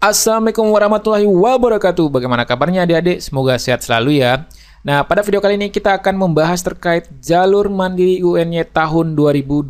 Assalamualaikum warahmatullahi wabarakatuh. Bagaimana kabarnya adik-adik? Semoga sehat selalu ya. Nah, pada video kali ini kita akan membahas terkait jalur mandiri UNY tahun 2022.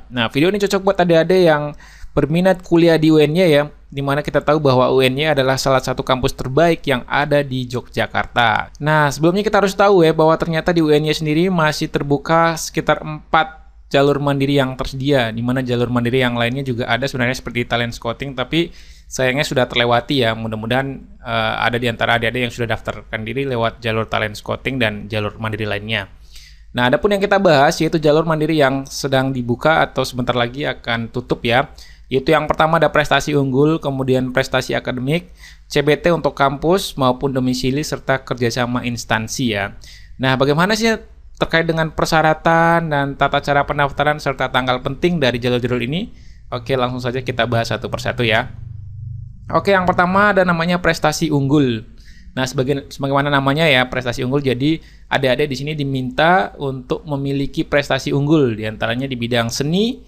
Nah, video ini cocok buat adik-adik yang berminat kuliah di UNY ya, dimana kita tahu bahwa UNY adalah salah satu kampus terbaik yang ada di Yogyakarta. Nah, sebelumnya kita harus tahu ya, bahwa ternyata di UNY sendiri masih terbuka sekitar 4 jalur mandiri yang tersedia, di mana jalur mandiri yang lainnya juga ada sebenarnya seperti talent scouting, tapi sayangnya sudah terlewati ya. Mudah-mudahan ada di antara adik-adik yang sudah daftarkan diri lewat jalur talent scouting dan jalur mandiri lainnya. Nah, adapun yang kita bahas yaitu jalur mandiri yang sedang dibuka atau sebentar lagi akan tutup ya. Yaitu yang pertama ada prestasi unggul, kemudian prestasi akademik, CBT untuk kampus maupun domisili serta kerjasama instansi ya. Nah, bagaimana sih terkait dengan persyaratan dan tata cara pendaftaran serta tanggal penting dari jalur-jalur ini? Oke, langsung saja kita bahas satu persatu ya. Oke, yang pertama ada namanya prestasi unggul. Nah, sebagaimana namanya ya, prestasi unggul. Jadi, adik-adik di sini diminta untuk memiliki prestasi unggul, diantaranya di bidang seni,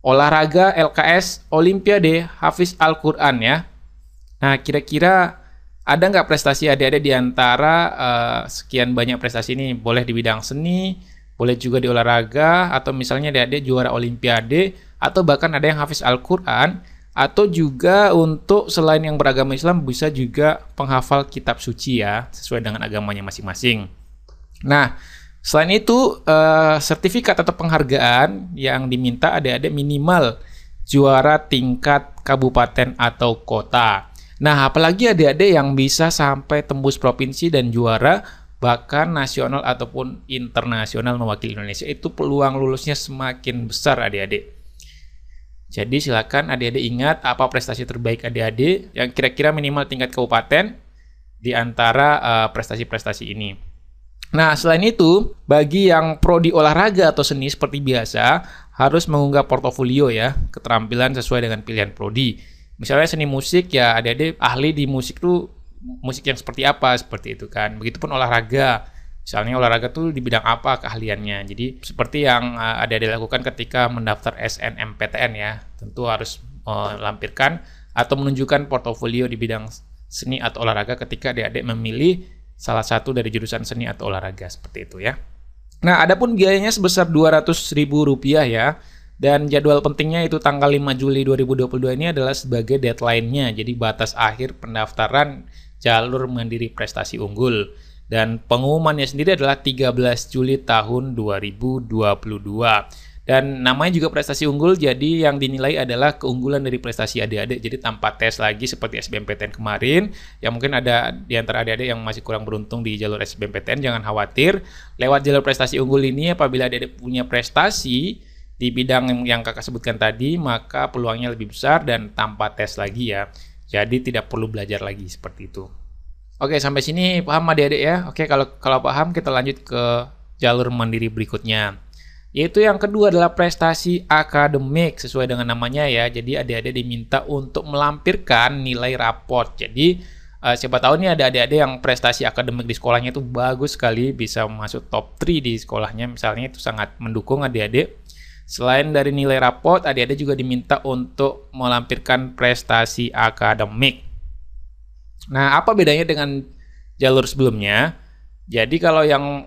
olahraga, LKS, Olimpiade, Hafiz Al-Quran ya. Nah, kira-kira ada nggak prestasi adik-adik di antara sekian banyak prestasi ini? Boleh di bidang seni, boleh juga di olahraga, atau misalnya adik-adik juara Olimpiade, atau bahkan ada yang Hafiz Al-Quran, atau juga untuk selain yang beragama Islam bisa juga penghafal kitab suci ya, sesuai dengan agamanya masing-masing. Nah, selain itu sertifikat atau penghargaan yang diminta adik-adik minimal juara tingkat kabupaten atau kota. Nah, apalagi adik-adik yang bisa sampai tembus provinsi dan juara bahkan nasional ataupun internasional mewakili Indonesia, itu peluang lulusnya semakin besar adik-adik. Jadi silakan adik-adik ingat apa prestasi terbaik adik-adik yang kira-kira minimal tingkat kabupaten di antara prestasi-prestasi ini. Nah, selain itu, bagi yang prodi olahraga atau seni seperti biasa, harus mengunggah portofolio ya, keterampilan sesuai dengan pilihan prodi. Misalnya seni musik ya, adik-adik ahli di musik tuh musik yang seperti apa, seperti itu kan. Begitupun olahraga. Misalnya olahraga tuh di bidang apa keahliannya. Jadi seperti yang adik-adik lakukan ketika mendaftar SNMPTN ya. Tentu harus melampirkan atau menunjukkan portofolio di bidang seni atau olahraga ketika adik-adik memilih salah satu dari jurusan seni atau olahraga, seperti itu ya. Nah, adapun biayanya sebesar Rp200.000 ya. Dan jadwal pentingnya itu tanggal 5 Juli 2022 ini adalah sebagai deadline-nya. Jadi batas akhir pendaftaran jalur mandiri prestasi unggul. Dan pengumumannya sendiri adalah 13 Juli tahun 2022. Dan namanya juga prestasi unggul, jadi yang dinilai adalah keunggulan dari prestasi adik-adik. Jadi tanpa tes lagi seperti SBMPTN kemarin. Yang mungkin ada di antara adik-adik yang masih kurang beruntung di jalur SBMPTN, jangan khawatir. Lewat jalur prestasi unggul ini, apabila adik-adik punya prestasi di bidang yang kakak sebutkan tadi, maka peluangnya lebih besar dan tanpa tes lagi ya. Jadi tidak perlu belajar lagi seperti itu. Oke, sampai sini paham adik-adik ya? Oke, kalau paham kita lanjut ke jalur mandiri berikutnya. Yaitu yang kedua adalah prestasi akademik, sesuai dengan namanya ya. Jadi adik-adik diminta untuk melampirkan nilai raport. Jadi siapa tahu nih ada adik-adik yang prestasi akademik di sekolahnya itu bagus sekali, bisa masuk top 3 di sekolahnya misalnya, itu sangat mendukung adik-adik. Selain dari nilai raport, adik-adik juga diminta untuk melampirkan prestasi akademik. Nah, apa bedanya dengan jalur sebelumnya? Jadi kalau yang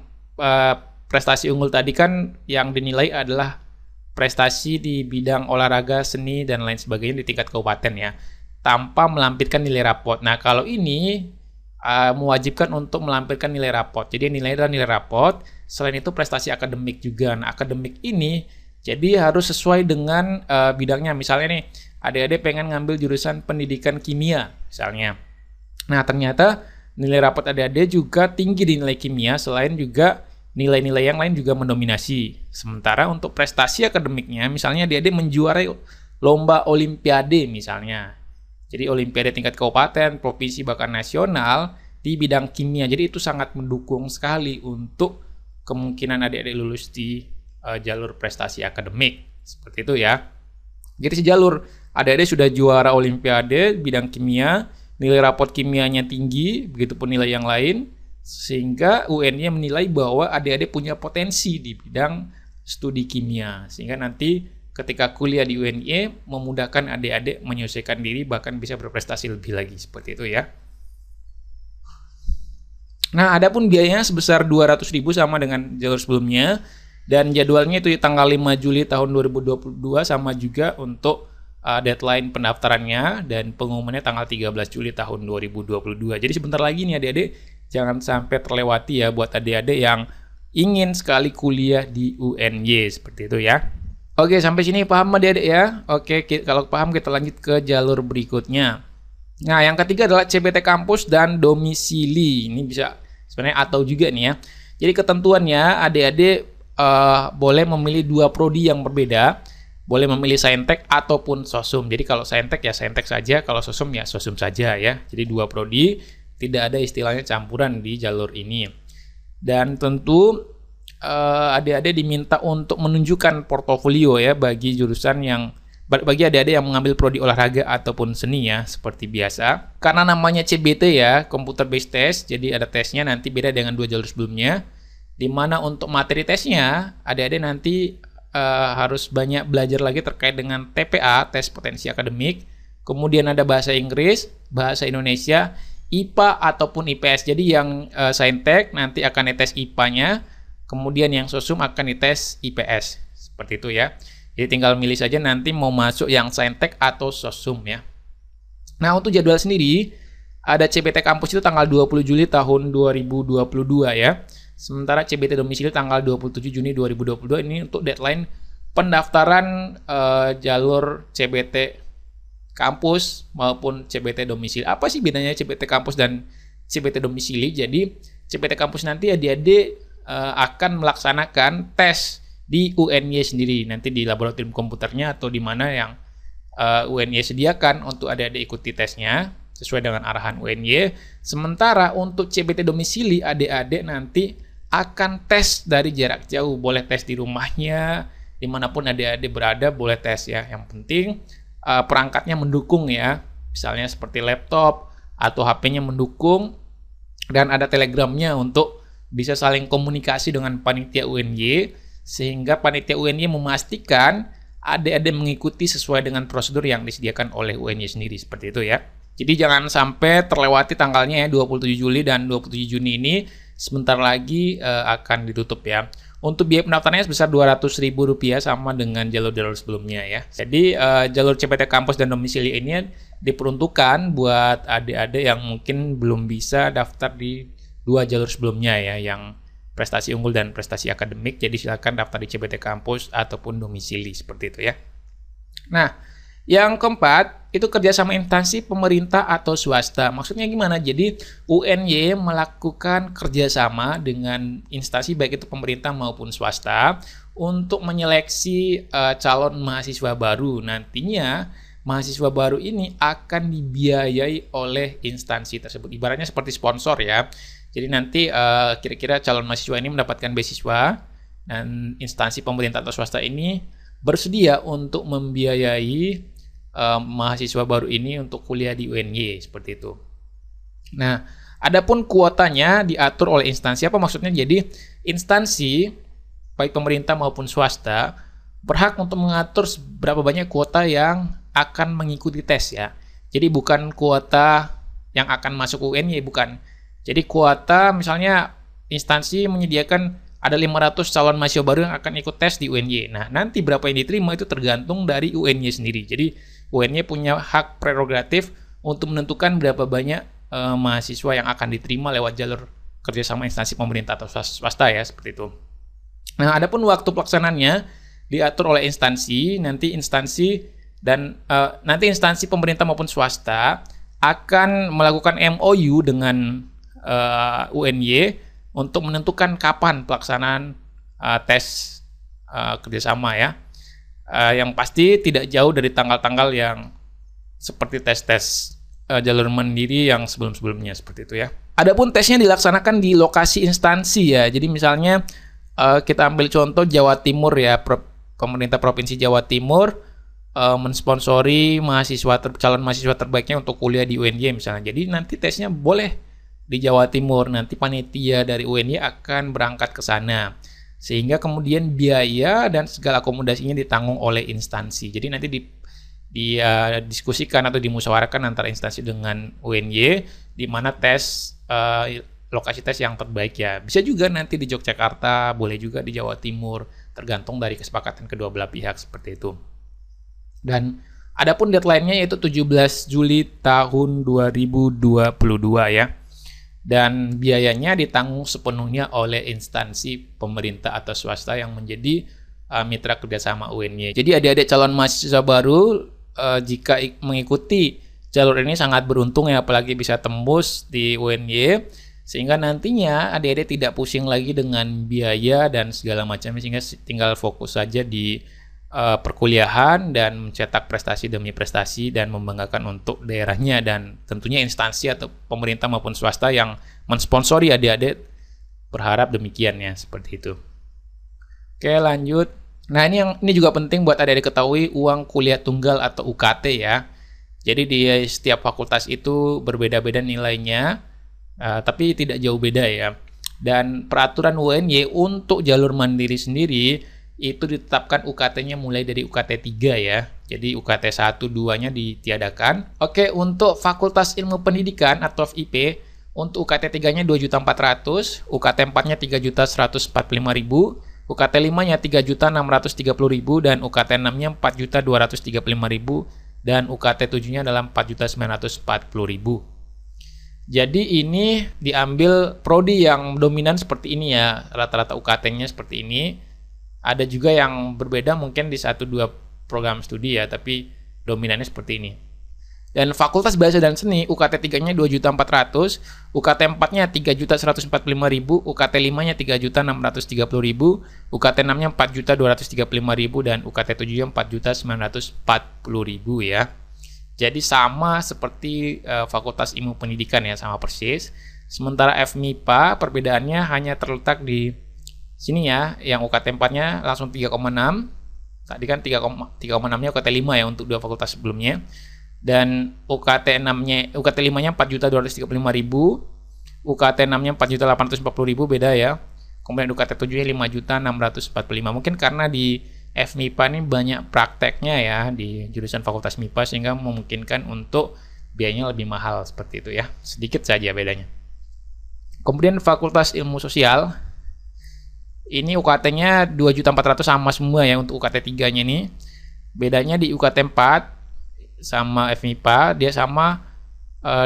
prestasi unggul tadi kan yang dinilai adalah prestasi di bidang olahraga, seni, dan lain sebagainya di tingkat kabupaten ya, tanpa melampirkan nilai raport. Nah, kalau ini mewajibkan untuk melampirkan nilai raport. Jadi nilai adalah nilai raport, selain itu prestasi akademik juga. Nah, akademik ini jadi harus sesuai dengan bidangnya. Misalnya nih, adik-adik pengen ngambil jurusan pendidikan kimia misalnya. Nah, ternyata nilai raport adik-adik juga tinggi di nilai kimia, selain juga nilai-nilai yang lain juga mendominasi. Sementara untuk prestasi akademiknya, misalnya adik-adik menjuarai lomba olimpiade misalnya. Jadi olimpiade tingkat kabupaten, provinsi, bahkan nasional di bidang kimia. Jadi itu sangat mendukung sekali untuk kemungkinan adik-adik lulus di jalur prestasi akademik. Seperti itu ya. Jadi sejalur adik-adik sudah juara olimpiade bidang kimia, nilai raport kimianya tinggi, begitupun nilai yang lain, sehingga UN-nya menilai bahwa adik-adik punya potensi di bidang studi kimia, sehingga nanti ketika kuliah di UNY memudahkan adik-adik menyelesaikan diri, bahkan bisa berprestasi lebih lagi, seperti itu ya. Nah, adapun biayanya sebesar 200.000 sama dengan jalur sebelumnya, dan jadwalnya itu di tanggal 5 Juli tahun 2022, sama juga untuk deadline pendaftarannya dan pengumumannya tanggal 13 Juli tahun 2022. Jadi sebentar lagi nih adik-adik, jangan sampai terlewati ya buat adik-adik yang ingin sekali kuliah di UNY, seperti itu ya. Oke, sampai sini paham adik-adik ya? Oke, kalau paham kita lanjut ke jalur berikutnya. Nah, yang ketiga adalah CBT kampus dan domisili. Ini bisa sebenarnya atau juga nih ya. Jadi ketentuannya adik-adik boleh memilih dua prodi yang berbeda. Boleh memilih Saintek ataupun Sosum. Jadi kalau Saintek ya Saintek saja, kalau Sosum ya Sosum saja ya. Jadi dua prodi, tidak ada istilahnya campuran di jalur ini. Dan tentu adik-adik diminta untuk menunjukkan portofolio ya bagi jurusan yang bagi adik-adik yang mengambil prodi olahraga ataupun seni ya, seperti biasa. Karena namanya CBT ya, Computer Based Test, jadi ada tesnya nanti beda dengan dua jalur sebelumnya. Dimana untuk materi tesnya, adik-adik nanti harus banyak belajar lagi terkait dengan TPA, tes potensi akademik. Kemudian ada bahasa Inggris, bahasa Indonesia, IPA ataupun IPS. Jadi yang Saintek nanti akan dites IPA-nya, kemudian yang Sosum akan dites IPS. Seperti itu ya. Jadi tinggal milih saja nanti mau masuk yang Saintek atau Sosum ya. Nah, untuk jadwal sendiri, ada CBT kampus itu tanggal 20 Juli tahun 2022 ya. Sementara CBT domisili tanggal 27 Juni 2022 ini untuk deadline pendaftaran jalur CBT kampus maupun CBT domisili. Apa sih bedanya CBT kampus dan CBT domisili? Jadi CBT kampus nanti adik-adik akan melaksanakan tes di UNY sendiri, nanti di laboratorium komputernya atau di mana yang UNY sediakan untuk adik-adik ikuti tesnya sesuai dengan arahan UNY. Sementara untuk CBT domisili, adik-adik nanti akan tes dari jarak jauh, boleh tes di rumahnya, dimanapun adik-adik berada boleh tes ya. Yang penting perangkatnya mendukung ya, misalnya seperti laptop atau HP-nya mendukung, dan ada telegramnya untuk bisa saling komunikasi dengan panitia UNY, sehingga panitia UNY memastikan adik-adik mengikuti sesuai dengan prosedur yang disediakan oleh UNY sendiri, seperti itu ya. Jadi jangan sampai terlewati tanggalnya ya, 27 Juli dan 27 Juni ini sebentar lagi akan ditutup ya. Untuk biaya pendaftarannya sebesar Rp200.000 sama dengan jalur-jalur sebelumnya ya. Jadi jalur CBT kampus dan domisili ini diperuntukkan buat adik-adik yang mungkin belum bisa daftar di dua jalur sebelumnya ya, yang prestasi unggul dan prestasi akademik. Jadi silakan daftar di CBT kampus ataupun domisili, seperti itu ya. Nah, yang keempat itu kerjasama instansi pemerintah atau swasta. Maksudnya gimana? Jadi UNY melakukan kerjasama dengan instansi baik itu pemerintah maupun swasta untuk menyeleksi calon mahasiswa baru. Nantinya mahasiswa baru ini akan dibiayai oleh instansi tersebut. Ibaratnya seperti sponsor ya. Jadi nanti kira-kira calon mahasiswa ini mendapatkan beasiswa dan instansi pemerintah atau swasta ini bersedia untuk membiayai mahasiswa baru ini untuk kuliah di UNY, seperti itu. Nah, adapun kuotanya diatur oleh instansi. Apa maksudnya? Jadi instansi baik pemerintah maupun swasta berhak untuk mengatur berapa banyak kuota yang akan mengikuti tes ya. Jadi bukan kuota yang akan masuk UNY, bukan. Jadi kuota misalnya instansi menyediakan ada 500 calon mahasiswa baru yang akan ikut tes di UNY. Nah, nanti berapa yang diterima itu tergantung dari UNY sendiri. Jadi UNY punya hak prerogatif untuk menentukan berapa banyak mahasiswa yang akan diterima lewat jalur kerjasama instansi pemerintah atau swasta ya, seperti itu. Nah, adapun waktu pelaksanaannya diatur oleh instansi. Nanti instansi pemerintah maupun swasta akan melakukan MOU dengan UNY untuk menentukan kapan pelaksanaan tes kerjasama ya. Yang pasti tidak jauh dari tanggal-tanggal yang seperti tes-tes jalur mandiri yang sebelum-sebelumnya, seperti itu ya. Adapun tesnya dilaksanakan di lokasi instansi ya. Jadi misalnya kita ambil contoh Jawa Timur ya, pemerintah Provinsi Jawa Timur mensponsori calon mahasiswa terbaiknya untuk kuliah di UNY misalnya. Jadi nanti tesnya boleh di Jawa Timur, nanti panitia dari UNY akan berangkat ke sana. sehingga kemudian biaya dan segala akomodasinya ditanggung oleh instansi. Jadi nanti diskusikan atau dimusyawarahkan antara instansi dengan UNY di mana tes lokasi tes yang terbaik ya. Bisa juga nanti di Yogyakarta, boleh juga di Jawa Timur, tergantung dari kesepakatan kedua belah pihak seperti itu. Dan adapun deadline-nya yaitu 17 Juli tahun 2022 ya. Dan biayanya ditanggung sepenuhnya oleh instansi pemerintah atau swasta yang menjadi mitra kerjasama UNY. Jadi adik-adik calon mahasiswa baru jika mengikuti jalur ini sangat beruntung ya, apalagi bisa tembus di UNY, sehingga nantinya adik-adik tidak pusing lagi dengan biaya dan segala macam, sehingga tinggal fokus saja di perkuliahan dan mencetak prestasi demi prestasi dan membanggakan untuk daerahnya dan tentunya instansi atau pemerintah maupun swasta yang mensponsori adik-adik berharap demikian ya, seperti itu. Oke, lanjut. Nah, ini juga penting buat adik-adik ketahui uang kuliah tunggal atau UKT ya. Jadi di setiap fakultas itu berbeda-beda nilainya, tapi tidak jauh beda ya. Dan peraturan UNY untuk jalur mandiri sendiri itu ditetapkan UKT-nya mulai dari UKT 3 ya. Jadi UKT 1, 2-nya ditiadakan. Oke, untuk Fakultas Ilmu Pendidikan atau FIP, untuk UKT 3-nya 2.400.000, UKT 4-nya 3.145.000, UKT 5-nya 3.630.000 dan UKT 6-nya 4.235.000 dan UKT 7-nya adalah 4.940.000. Jadi ini diambil prodi yang dominan seperti ini ya, rata-rata UKT-nya seperti ini. Ada juga yang berbeda mungkin di 1-2 program studi ya, tapi dominannya seperti ini. Dan Fakultas Bahasa dan Seni, UKT 3-nya 2.400.000, UKT 4-nya 3.145.000, UKT 5-nya 3.630.000, UKT 6-nya 4.235.000 dan UKT 7-nya 4.940.000 ya. Jadi sama seperti Fakultas Ilmu Pendidikan ya, sama persis. Sementara FMIPA perbedaannya hanya terletak di sini ya, yang UKT 4-nya langsung 3,6. Tadi kan 3,6-nya UKT 5 ya untuk dua fakultas sebelumnya. Dan UKT 5-nya 4.235.000, UKT 6-nya 4.840.000 beda ya. Kemudian UKT 7-nya 5.645. Mungkin karena di FMIPA ini banyak prakteknya ya di jurusan Fakultas MIPA sehingga memungkinkan untuk biayanya lebih mahal seperti itu ya. Sedikit saja bedanya. Kemudian Fakultas Ilmu Sosial ini UKT-nya 2.400.000 sama semua ya untuk UKT 3-nya ini. Bedanya di UKT 4 sama FMIPA dia sama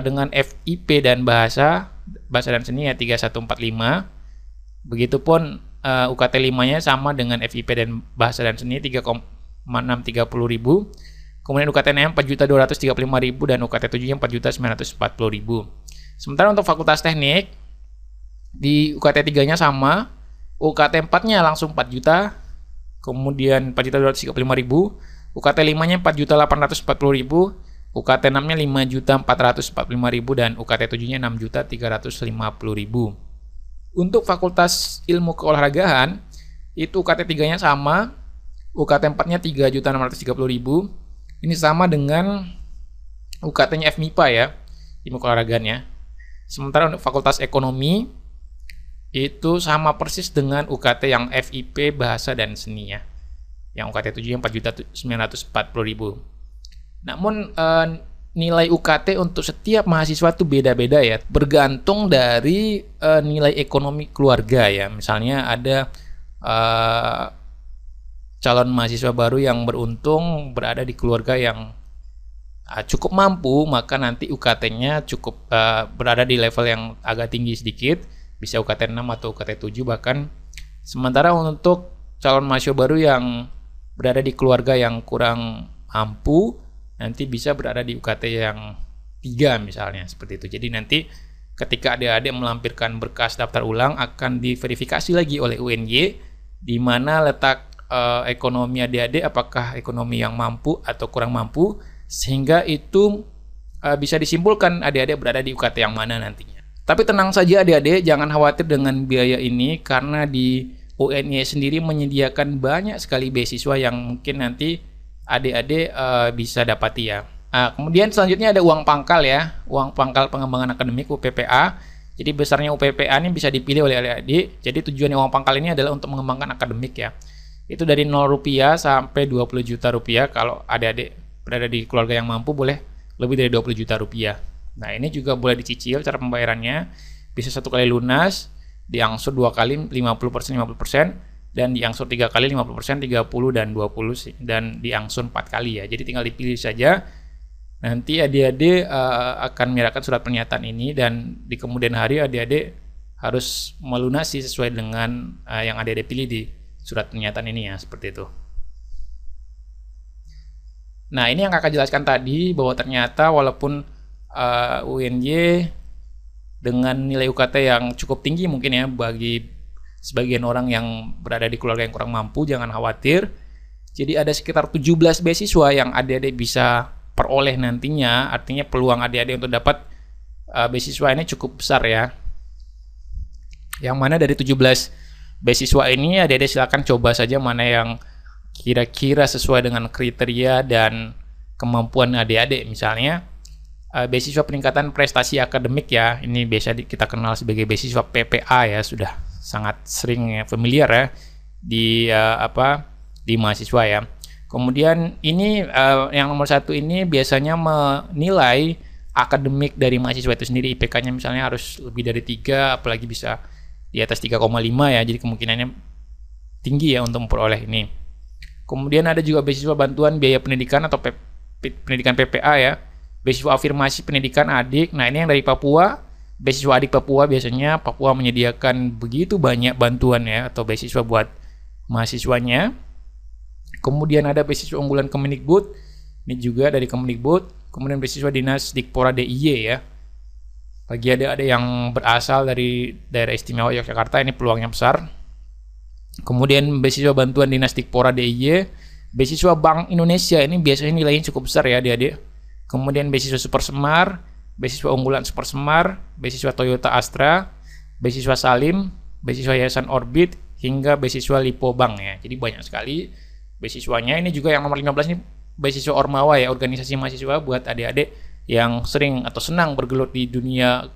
dengan FIP dan Bahasa dan Seni ya 3.145. Begitupun UKT 5-nya sama dengan FIP dan Bahasa dan Seni 3.630.000. Kemudian UKT 6 4.235.000 dan UKT 7-nya 4.940.000. Sementara untuk Fakultas Teknik di UKT 3-nya sama, UKT 4-nya langsung 4 juta, kemudian 4.235.000, UKT 5-nya 4.840.000, UKT 6-nya 5.445.000 dan UKT 7-nya 6.350.000. Untuk Fakultas Ilmu Keolahragaan itu UKT 3-nya sama, UKT 4-nya 3.630.000. Ini sama dengan UKT-nya FMIPA ya, Ilmu Keolahragaan ya. Sementara untuk Fakultas Ekonomi itu sama persis dengan UKT yang FIP Bahasa dan Seni ya. Yang UKT 7 yang 4.940.000. Namun nilai UKT untuk setiap mahasiswa itu beda-beda ya, bergantung dari nilai ekonomi keluarga ya. Misalnya ada calon mahasiswa baru yang beruntung berada di keluarga yang cukup mampu, maka nanti UKT-nya cukup berada di level yang agak tinggi sedikit, bisa UKT 6 atau UKT 7 bahkan. Sementara untuk calon mahasiswa baru yang berada di keluarga yang kurang mampu, nanti bisa berada di UKT yang 3 misalnya, seperti itu. Jadi nanti ketika adik-adik melampirkan berkas daftar ulang akan diverifikasi lagi oleh UNY di mana letak ekonomi adik-adik, apakah ekonomi yang mampu atau kurang mampu, sehingga itu bisa disimpulkan adik-adik berada di UKT yang mana nantinya. Tapi tenang saja adik-adik, jangan khawatir dengan biaya ini karena di UNY sendiri menyediakan banyak sekali beasiswa yang mungkin nanti adik-adik bisa dapati ya. Kemudian selanjutnya ada uang pangkal ya, uang pangkal pengembangan akademik UPPA. Jadi besarnya UPPA ini bisa dipilih oleh adik-adik. Jadi tujuan uang pangkal ini adalah untuk mengembangkan akademik ya. Itu dari 0 rupiah sampai 20 juta rupiah. Kalau adik-adik berada di keluarga yang mampu boleh lebih dari 20 juta rupiah. Nah ini juga boleh dicicil cara pembayarannya. Bisa 1 kali lunas, diangsur 2 kali 50%, 50%, dan diangsur 3 kali 50%, 30 dan 20, dan diangsur 4 kali ya. Jadi tinggal dipilih saja. Nanti adik-adik akan menyerahkan surat pernyataan ini, dan di kemudian hari adik-adik harus melunasi sesuai dengan yang adik-adik pilih di surat pernyataan ini ya, seperti itu. Nah ini yang kakak jelaskan tadi, bahwa ternyata walaupun UNY dengan nilai UKT yang cukup tinggi mungkin ya bagi sebagian orang yang berada di keluarga yang kurang mampu, jangan khawatir. Jadi ada sekitar 17 beasiswa yang adik-adik bisa peroleh nantinya, artinya peluang adik-adik untuk dapat beasiswa ini cukup besar ya. Yang mana dari 17 beasiswa ini adik-adik silakan coba saja mana yang kira-kira sesuai dengan kriteria dan kemampuan adik-adik. Misalnya beasiswa peningkatan prestasi akademik ya, ini biasa kita kenal sebagai beasiswa PPA ya, sudah sangat sering ya, familiar ya di di mahasiswa ya. Kemudian ini yang nomor 1 ini biasanya menilai akademik dari mahasiswa itu sendiri, IPK-nya misalnya harus lebih dari 3, apalagi bisa di atas 3,5 ya, jadi kemungkinannya tinggi ya untuk memperoleh ini. Kemudian ada juga beasiswa bantuan biaya pendidikan atau pendidikan PPA ya, beasiswa afirmasi pendidikan adik. Nah ini yang dari Papua, beasiswa adik Papua, biasanya Papua menyediakan begitu banyak bantuan ya atau beasiswa buat mahasiswanya. Kemudian ada beasiswa unggulan Kemendikbud, ini juga dari Kemendikbud. Kemudian beasiswa Dinas Dikpora DIY ya, bagi ada yang berasal dari daerah istimewa Yogyakarta, ini peluangnya besar. Kemudian beasiswa bantuan Dinas Dikpora DIY, beasiswa Bank Indonesia, ini biasanya nilainya cukup besar ya adik-adik. Kemudian beasiswa Super Semar, beasiswa unggulan Super Semar, beasiswa Toyota Astra, beasiswa Salim, beasiswa Yayasan Orbit, hingga beasiswa Lipo Bank ya. Jadi banyak sekali beasiswanya. Ini juga yang nomor 15 ini beasiswa Ormawa ya, organisasi mahasiswa buat adik-adik yang sering atau senang bergelut di dunia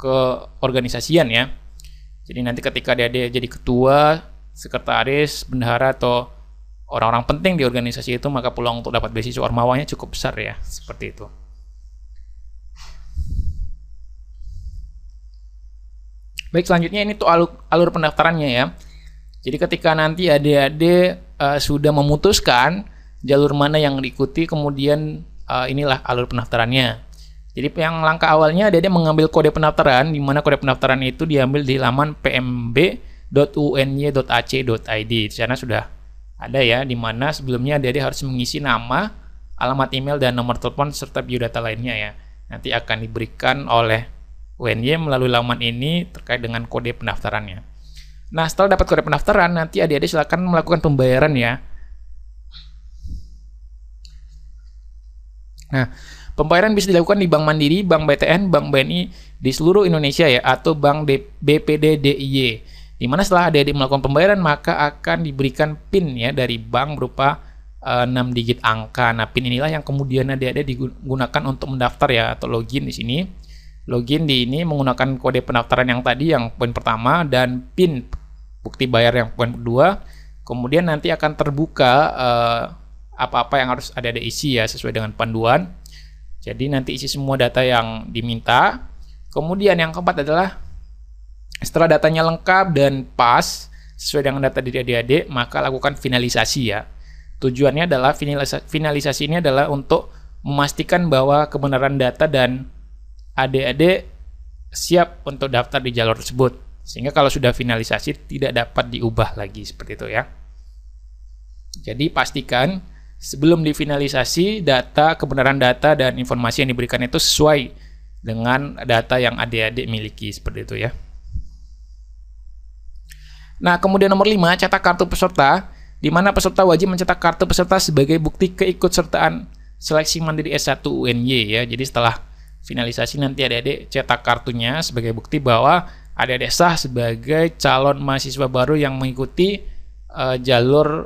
keorganisasian ya. Jadi nanti ketika adik-adik jadi ketua, sekretaris, bendahara, atau orang-orang penting di organisasi itu, maka peluang untuk dapat beasiswa Ormawanya cukup besar ya, seperti itu. Baik, selanjutnya ini tuh alur pendaftarannya ya. Jadi ketika nanti adik-adik sudah memutuskan jalur mana yang diikuti, kemudian inilah alur pendaftarannya. Jadi yang langkah awalnya adik-adik mengambil kode pendaftaran, di mana kode pendaftaran itu diambil di laman pmb.uny.ac.id. Di sana sudah ada ya, di mana sebelumnya adik-adik harus mengisi nama, alamat email, dan nomor telepon serta biodata lainnya ya. Nanti akan diberikan oleh UNY melalui laman ini terkait dengan kode pendaftarannya. Nah, setelah dapat kode pendaftaran, nanti adik-adik silakan melakukan pembayaran ya. Nah, pembayaran bisa dilakukan di Bank Mandiri, Bank BTN, Bank BNI di seluruh Indonesia ya, atau Bank BPD DIY. Di mana setelah adik-adik melakukan pembayaran, maka akan diberikan PIN ya dari bank berupa 6 digit angka. Nah, PIN inilah yang kemudian adik-adik digunakan untuk mendaftar ya, atau login di sini. Login di ini menggunakan kode pendaftaran yang tadi, yang poin pertama, dan PIN bukti bayar yang poin kedua. Kemudian nanti akan terbuka apa-apa yang harus adik-adik isi ya, sesuai dengan panduan. Jadi nanti isi semua data yang diminta. Kemudian yang keempat adalah setelah datanya lengkap dan pas sesuai dengan data diri adik-adik, maka lakukan finalisasi ya. Tujuannya adalah finalisasi ini adalah untuk memastikan bahwa kebenaran data dan adik-adik siap untuk daftar di jalur tersebut. Sehingga kalau sudah finalisasi tidak dapat diubah lagi, seperti itu ya. Jadi pastikan sebelum difinalisasi kebenaran data dan informasi yang diberikan itu sesuai dengan data yang adik-adik miliki, seperti itu ya. Nah, kemudian nomor 5, cetak kartu peserta, di mana peserta wajib mencetak kartu peserta sebagai bukti keikutsertaan seleksi mandiri S1 UNY ya. Jadi setelah finalisasi nanti adik-adik cetak kartunya sebagai bukti bahwa adik-adik sah sebagai calon mahasiswa baru yang mengikuti jalur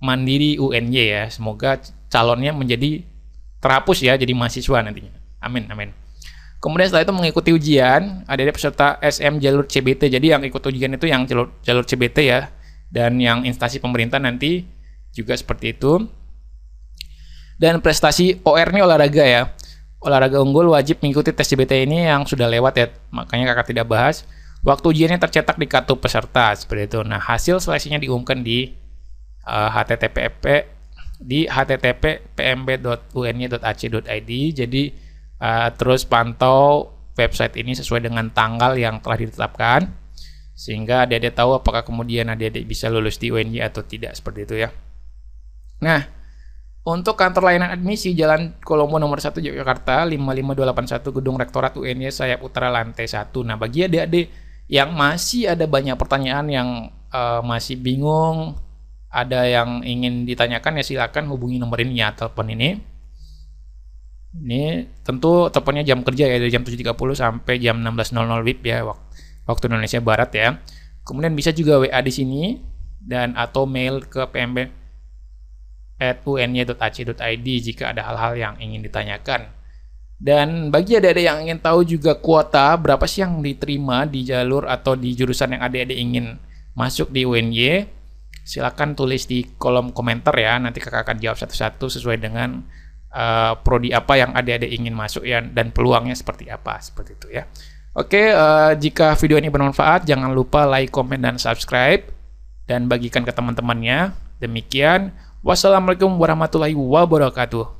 mandiri UNY ya. Semoga calonnya menjadi terhapus ya, jadi mahasiswa nantinya. Amin, amin. Kemudian setelah itu mengikuti ujian, adik-adik peserta SM jalur CBT. Jadi yang ikut ujian itu yang jalur CBT ya. Dan yang instansi pemerintah nanti juga seperti itu. Dan prestasi OR ini olahraga ya. Olahraga unggul wajib mengikuti tes CBT ini yang sudah lewat ya. Makanya kakak tidak bahas. Waktu ujiannya tercetak di kartu peserta seperti itu. Nah, hasil seleksinya diumumkan di http://pmb.uny.ac.id. Jadi terus pantau website ini sesuai dengan tanggal yang telah ditetapkan, sehingga adik-adik tahu apakah kemudian adik-adik bisa lulus di UNY atau tidak, seperti itu ya. Nah, untuk kantor layanan admisi Jalan Kolombo nomor 1 Yogyakarta 55281 Gedung Rektorat UNY Sayap Utara lantai 1. Nah, bagi adik-adik yang masih ada banyak pertanyaan yang masih bingung, ada yang ingin ditanyakan ya silakan hubungi nomor ini ya, telepon ini. Ini tentu teleponnya jam kerja ya, dari jam 7.30 sampai jam 16.00 WIB ya, waktu Indonesia Barat ya. Kemudian bisa juga WA di sini dan atau mail ke pmb@uny.ac.id jika ada hal-hal yang ingin ditanyakan. Dan bagi adik-adik yang ingin tahu juga kuota berapa sih yang diterima di jalur atau di jurusan yang adik-adik ingin masuk di UNY, silakan tulis di kolom komentar ya. Nanti kakak akan jawab satu-satu sesuai dengan prodi apa yang adik-adik ingin masuk ya, dan peluangnya seperti apa, seperti itu ya. Oke, jika video ini bermanfaat jangan lupa like, komen, dan subscribe, dan bagikan ke teman-temannya. Demikian, wassalamualaikum warahmatullahi wabarakatuh.